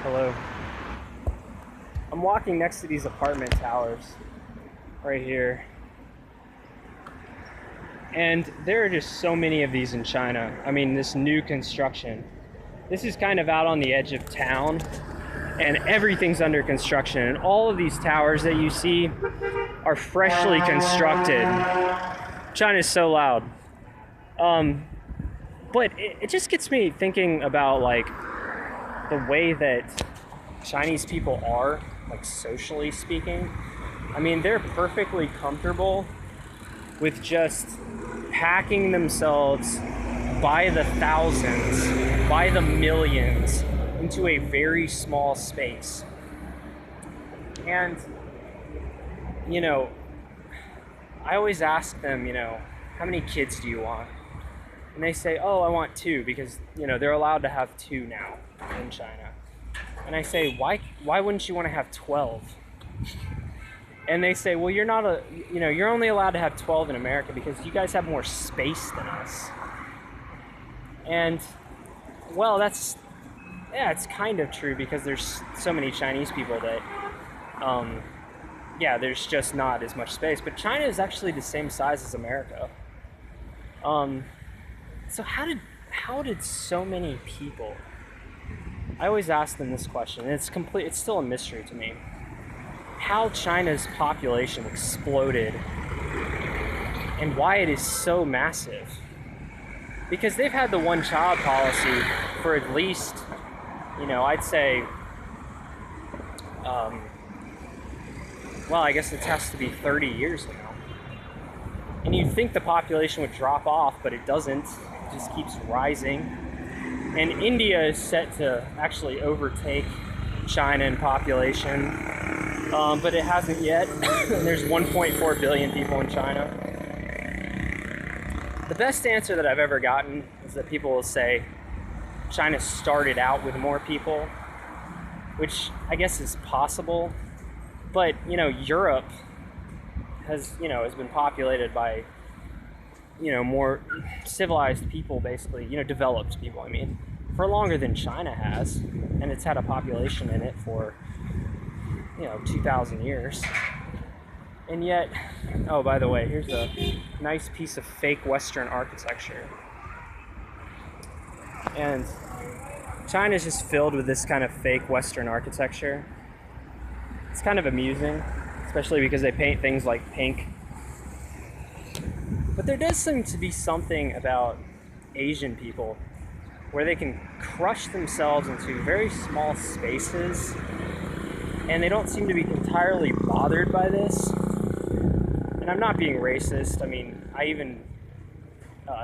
Hello. I'm walking next to these apartment towers right here. And there are just so many of these in China. I mean, this new construction. This is kind of out on the edge of town, and everything's under construction. And all of these towers that you see are freshly constructed. China's so loud. But it just gets me thinking about like the way that Chinese people are, like socially speaking. I mean, they're perfectly comfortable with just packing themselves by the thousands, by the millions, into a very small space. And, you know, I always ask them, how many kids do you want? And they say, oh, I want 2, because, they're allowed to have 2 now in China. And I say, why wouldn't you want to have 12? And they say, well, you're only allowed to have 12 in America because you guys have more space than us. And, well, it's kind of true, because there's so many Chinese people that, there's just not as much space. But China is actually the same size as America. So how did so many people? I always ask them this question, and it's still a mystery to me. How China's population exploded and why it is so massive. Because they've had the one-child policy for at least, I'd say, I guess it has to be 30 years now. And you'd think the population would drop off, but it doesn't. It just keeps rising. And India is set to actually overtake China in population, but it hasn't yet. There's 1.4 billion people in China. The best answer that I've ever gotten is that people will say China started out with more people, which I guess is possible. But, Europe has been populated by, more civilized people, basically, developed people, for longer than China has. And it's had a population in it for, 2,000 years. And yet, oh, by the way, here's a nice piece of fake Western architecture. And China's just filled with this kind of fake Western architecture. It's kind of amusing, especially because they paint things like pink. But there does seem to be something about Asian people where they can crush themselves into very small spaces, and they don't seem to be entirely bothered by this. And I'm not being racist. I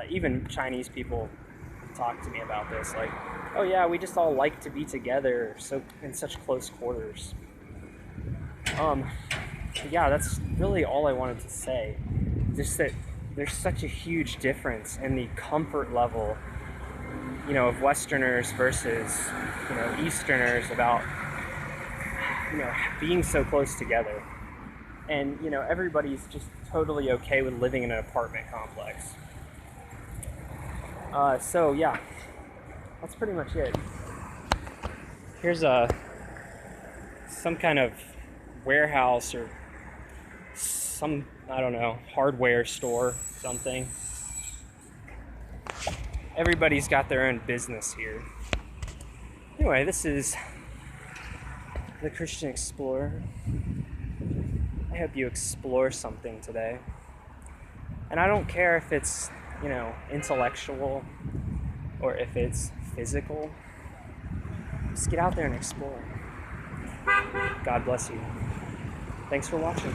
even Chinese people talk to me about this, like, oh yeah, we just all like to be together so in such close quarters. That's really all I wanted to say. Just that there's such a huge difference in the comfort level, of Westerners versus, Easterners about, being so close together. And, everybody's just totally okay with living in an apartment complex. That's pretty much it. Here's some kind of warehouse or some, I don't know, hardware store, something. Everybody's got their own business here. Anyway, this is the Christian Explorer. I hope you explore something today. And I don't care if it's, intellectual or if it's physical. Just get out there and explore. God bless you. Thanks for watching.